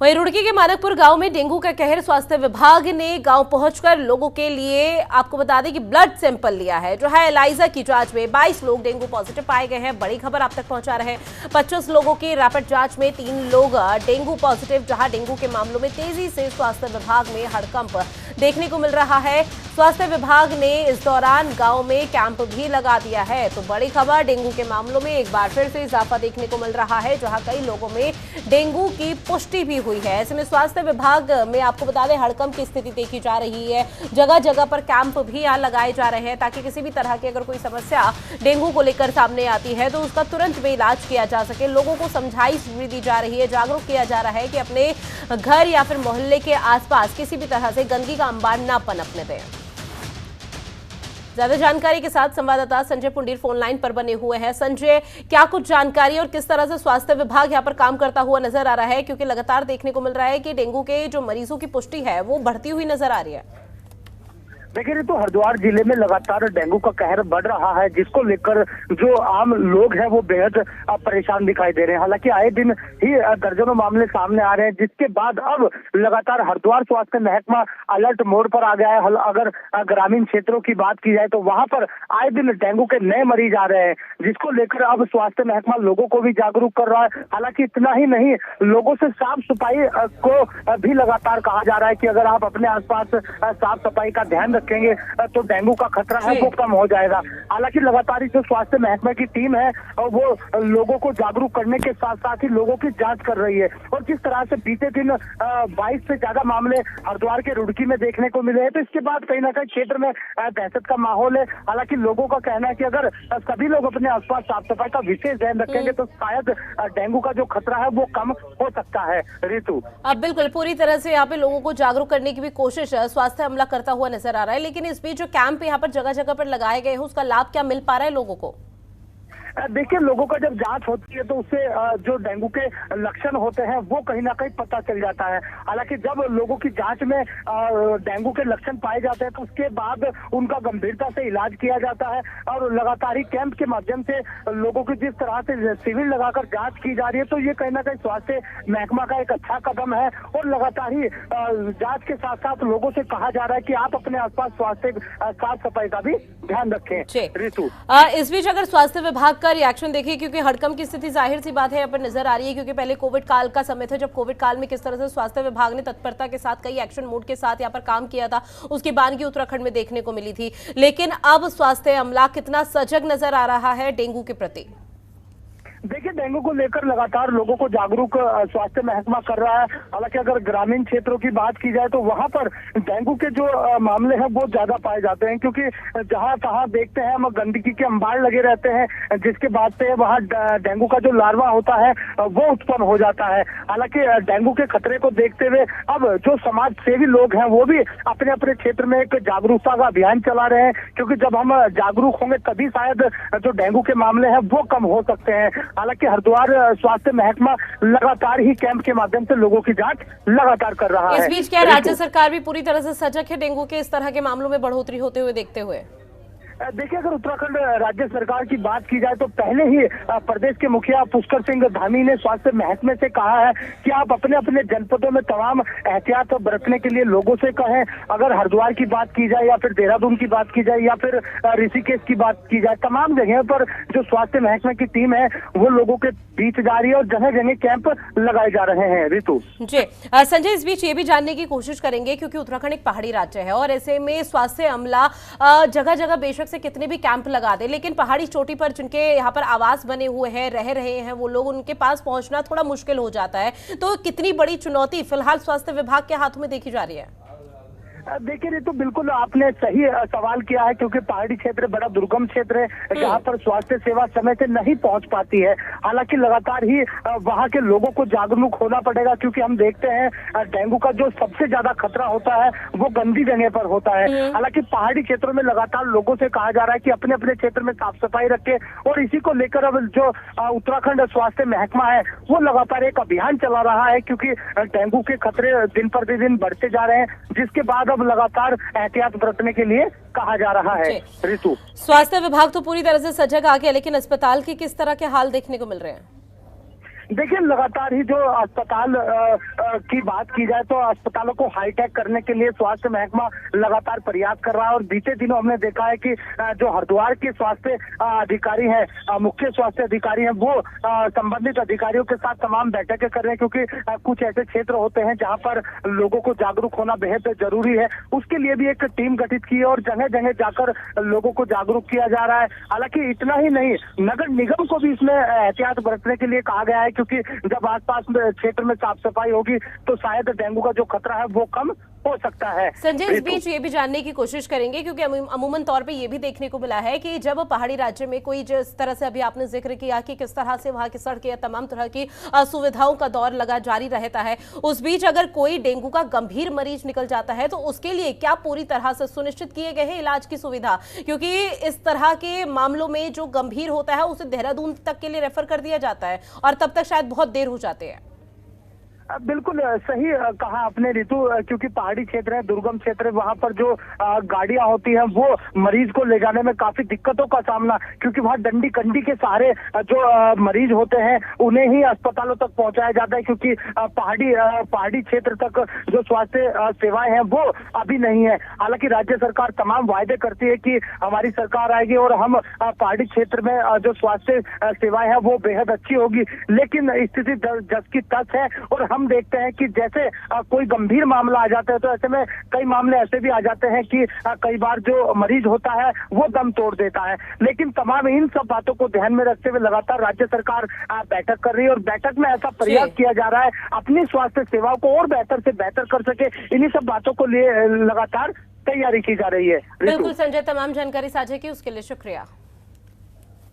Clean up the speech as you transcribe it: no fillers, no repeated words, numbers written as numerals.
वहीं रुड़की के मानकपुर गांव में डेंगू का कहर। स्वास्थ्य विभाग ने गांव पहुंचकर लोगों के लिए आपको बता दें कि ब्लड सैंपल लिया है। जो है एलाइजा की जांच में 22 लोग डेंगू पॉजिटिव पाए गए हैं। बड़ी खबर आप तक पहुंचा रहे हैं। 25 लोगों की रैपिड जांच में 3 लोग डेंगू पॉजिटिव। जहां डेंगू के मामलों में तेजी से स्वास्थ्य विभाग में हड़कंप देखने को मिल रहा है। स्वास्थ्य विभाग ने इस दौरान गांव में कैंप भी लगा दिया है। तो बड़ी खबर, डेंगू के मामलों में एक बार फिर से इजाफा देखने को मिल रहा है, जहां कई लोगों में डेंगू की पुष्टि भी हुई है। ऐसे में स्वास्थ्य विभाग में आपको बता दें हड़कंप की स्थिति देखी जा रही है। जगह जगह पर कैंप भी यहां लगाए जा रहे हैं ताकि किसी भी तरह की अगर कोई समस्या डेंगू को लेकर सामने आती है तो उसका तुरंत में इलाज किया जा सके। लोगों को समझाइश भी दी जा रही है, जागरूक किया जा रहा है कि अपने घर या फिर मोहल्ले के आसपास किसी भी तरह से गंदगी का अंबार न पनपने दें। ज्यादा जानकारी के साथ संवाददाता संजय पुंडीर फोन लाइन पर बने हुए हैं। संजय, क्या कुछ जानकारी और किस तरह से स्वास्थ्य विभाग यहां पर काम करता हुआ नजर आ रहा है, क्योंकि लगातार देखने को मिल रहा है कि डेंगू के जो मरीजों की पुष्टि है वो बढ़ती हुई नजर आ रही है। देखिए तो हरिद्वार जिले में लगातार डेंगू का कहर बढ़ रहा है, जिसको लेकर जो आम लोग हैं वो बेहद परेशान दिखाई दे रहे हैं। हालांकि आए दिन ही दर्जनों मामले सामने आ रहे हैं, जिसके बाद अब लगातार हरिद्वार स्वास्थ्य महकमा अलर्ट मोड पर आ गया है। अगर ग्रामीण क्षेत्रों की बात की जाए तो वहां पर आए दिन डेंगू के नए मरीज आ रहे हैं, जिसको लेकर अब स्वास्थ्य महकमा लोगों को भी जागरूक कर रहा है। हालांकि इतना ही नहीं, लोगों से साफ सफाई को भी लगातार कहा जा रहा है कि अगर आप अपने आसपास साफ सफाई का ध्यान रखेंगे तो डेंगू का खतरा है वो कम हो जाएगा। हालांकि लगातार जो स्वास्थ्य महकमे की टीम है वो लोगों को जागरूक करने के साथ साथ ही लोगों की जांच कर रही है। और जिस तरह से बीते दिन 22 से ज्यादा मामले हरिद्वार के रुड़की में देखने को मिले हैं, तो इसके बाद कहीं ना कहीं क्षेत्र में दहशत का माहौल है। हालांकि लोगों का कहना है कि अगर सभी लोग अपने आसपास साफ सफाई का विशेष ध्यान रखेंगे तो शायद डेंगू का जो खतरा है वो कम हो सकता है। ऋतु, अब बिल्कुल पूरी तरह से यहाँ पे लोगों को जागरूक करने की भी कोशिश स्वास्थ्य अमला करता हुआ नजर आ रहा है, लेकिन इस बीच जो कैंप यहाँ पर जगह जगह पर लगाए गए हैं उसका लाभ क्या मिल पा रहा है लोगों को? देखिए, लोगों का जब जांच होती है तो उससे जो डेंगू के लक्षण होते हैं वो कहीं ना कहीं पता चल जाता है। हालांकि जब लोगों की जांच में डेंगू के लक्षण पाए जाते हैं तो उसके बाद उनका गंभीरता से इलाज किया जाता है। और लगातार ही कैंप के माध्यम से लोगों की जिस तरह से शिविर लगाकर जांच की जा रही है, तो ये कहीं ना कहीं स्वास्थ्य महकमा का एक अच्छा कदम है। और लगातार ही जांच के साथ साथ लोगों से कहा जा रहा है कि आप अपने आसपास स्वास्थ्य साफ सफाई का भी ध्यान रखें। ऋतु, इस बीच अगर स्वास्थ्य विभाग का रिएक्शन देखिए, क्योंकि हड़कंप की स्थिति जाहिर सी बात है यहाँ पर नजर आ रही है, क्योंकि पहले कोविड काल का समय था जब कोविड काल में किस तरह से स्वास्थ्य विभाग ने तत्परता के साथ कई एक्शन मोड के साथ यहाँ पर काम किया था, उसकी बानगी उत्तराखंड में देखने को मिली थी। लेकिन अब स्वास्थ्य अमला कितना सजग नजर आ रहा है डेंगू के प्रति? देखिए, डेंगू को लेकर लगातार लोगों को जागरूक स्वास्थ्य महकमा कर रहा है। हालांकि अगर ग्रामीण क्षेत्रों की बात की जाए तो वहां पर डेंगू के जो मामले हैं वो ज्यादा पाए जाते हैं, क्योंकि जहां तहां देखते हैं हम गंदगी के अंबार लगे रहते हैं, जिसके बाद से वहां डेंगू का जो लार्वा होता है वो उत्पन्न हो जाता है। हालांकि डेंगू के खतरे को देखते हुए अब जो समाज सेवी लोग हैं वो भी अपने अपने क्षेत्र में एक जागरूकता का अभियान चला रहे हैं, क्योंकि जब हम जागरूक होंगे तभी शायद जो डेंगू के मामले हैं वो कम हो सकते हैं। हालांकि हरिद्वार स्वास्थ्य महकमा लगातार ही कैंप के माध्यम से लोगों की जांच लगातार कर रहा है। इस बीच क्या राज्य सरकार भी पूरी तरह से सजग है डेंगू के इस तरह के मामलों में बढ़ोतरी होते हुए देखते हुए? देखिए, अगर उत्तराखंड राज्य सरकार की बात की जाए तो पहले ही प्रदेश के मुखिया पुष्कर सिंह धामी ने स्वास्थ्य महकमे से कहा है कि आप अपने अपने जनपदों में तमाम एहतियात बरतने के लिए लोगों से कहें। अगर हरिद्वार की बात की जाए या फिर देहरादून की बात की जाए या फिर ऋषिकेश की बात की जाए, तमाम जगह पर जो स्वास्थ्य महकमे की टीम है वो लोगों के बीच जा रही है और जगह जगह कैंप लगाए जा रहे हैं। ऋतु जी, संजय, इस बीच ये भी जानने की कोशिश करेंगे क्योंकि उत्तराखंड एक पहाड़ी राज्य है और ऐसे में स्वास्थ्य अमला जगह जगह बेशक से कितने भी कैंप लगा दे, लेकिन पहाड़ी चोटी पर जिनके यहाँ पर आवास बने हुए हैं, रह रहे हैं, वो लोग, उनके पास पहुंचना थोड़ा मुश्किल हो जाता है। तो कितनी बड़ी चुनौती फिलहाल स्वास्थ्य विभाग के हाथों में देखी जा रही है? देखिए, ये तो बिल्कुल आपने सही सवाल किया है, क्योंकि पहाड़ी क्षेत्र बड़ा दुर्गम क्षेत्र है जहाँ पर स्वास्थ्य सेवा समय से नहीं पहुंच पाती है। हालांकि लगातार ही वहाँ के लोगों को जागरूक होना पड़ेगा, क्योंकि हम देखते हैं डेंगू का जो सबसे ज्यादा खतरा होता है वो गंदी जगह पर होता है। हालांकि पहाड़ी क्षेत्रों में लगातार लोगों से कहा जा रहा है कि अपने अपने क्षेत्र में साफ सफाई रखें, और इसी को लेकर अब जो उत्तराखंड स्वास्थ्य महकमा है वो लगातार एक अभियान चला रहा है, क्योंकि डेंगू के खतरे दिन प्रतिदिन बढ़ते जा रहे हैं, जिसके बाद लगातार एहतियात बरतने के लिए कहा जा रहा है। ऋतु, स्वास्थ्य विभाग तो पूरी तरह से सजग आ गया, लेकिन अस्पताल के किस तरह के हाल देखने को मिल रहे हैं? देखिए लगातार ही जो अस्पताल की बात की जाए तो अस्पतालों को हाईटेक करने के लिए स्वास्थ्य महकमा लगातार प्रयास कर रहा है और बीते दिनों हमने देखा है कि जो हरिद्वार के स्वास्थ्य अधिकारी हैं, मुख्य स्वास्थ्य अधिकारी हैं, वो संबंधित अधिकारियों के साथ तमाम बैठकें कर रहे हैं क्योंकि कुछ ऐसे क्षेत्र होते हैं जहां पर लोगों को जागरूक होना बेहद जरूरी है। उसके लिए भी एक टीम गठित की है और जगह जगह जाकर लोगों को जागरूक किया जा रहा है। हालांकि इतना ही नहीं, नगर निगम को भी इसमें एहतियात बरतने के लिए कहा गया है क्योंकि जब आसपास क्षेत्र में साफ सफाई होगी तो शायद डेंगू का जो खतरा है वो कम हो सकता है। संजय, इस बीच ये भी जानने की कोशिश करेंगे क्योंकि अमूमन तौर पे ये भी देखने को मिला है कि जब पहाड़ी राज्य में कोई, जिस तरह से अभी आपने जिक्र किया कि किस तरह से वहां की सड़कें या तमाम तरह की सुविधाओं का दौर लगा जारी रहता है, उस बीच अगर कोई डेंगू का गंभीर मरीज निकल जाता है तो उसके लिए क्या पूरी तरह से सुनिश्चित किए गए हैं इलाज की सुविधा? क्योंकि इस तरह के मामलों में जो गंभीर होता है उसे देहरादून तक के लिए रेफर कर दिया जाता है और तब तक शायद बहुत देर हो जाते हैं। बिल्कुल सही कहा आपने ऋतु, क्योंकि पहाड़ी क्षेत्र है, दुर्गम क्षेत्र है, वहां पर जो गाड़ियां होती हैं वो मरीज को ले जाने में काफी दिक्कतों का सामना, क्योंकि वहां डंडी कंडी के सहारे जो मरीज होते हैं उन्हें ही अस्पतालों तक पहुंचाया जाता है क्योंकि पहाड़ी क्षेत्र तक जो स्वास्थ्य सेवाएं हैं वो अभी नहीं है। हालांकि राज्य सरकार तमाम वायदे करती है कि हमारी सरकार आएगी और हम पहाड़ी क्षेत्र में जो स्वास्थ्य सेवाएं हैं वो बेहद अच्छी होगी, लेकिन स्थिति जस की तस है और हम देखते हैं कि जैसे कोई गंभीर मामला आ जाता है तो ऐसे में कई मामले ऐसे भी आ जाते हैं कि कई बार जो मरीज होता है वो दम तोड़ देता है। लेकिन तमाम इन सब बातों को ध्यान में रखते हुए लगातार राज्य सरकार बैठक कर रही है और बैठक में ऐसा प्रयास किया जा रहा है अपनी स्वास्थ्य सेवाओं को और बेहतर से बेहतर कर सके, इन्हीं सब बातों को लिए लगातार तैयारी की जा रही है। बिल्कुल संजय, तमाम जानकारी साझा की उसके लिए शुक्रिया।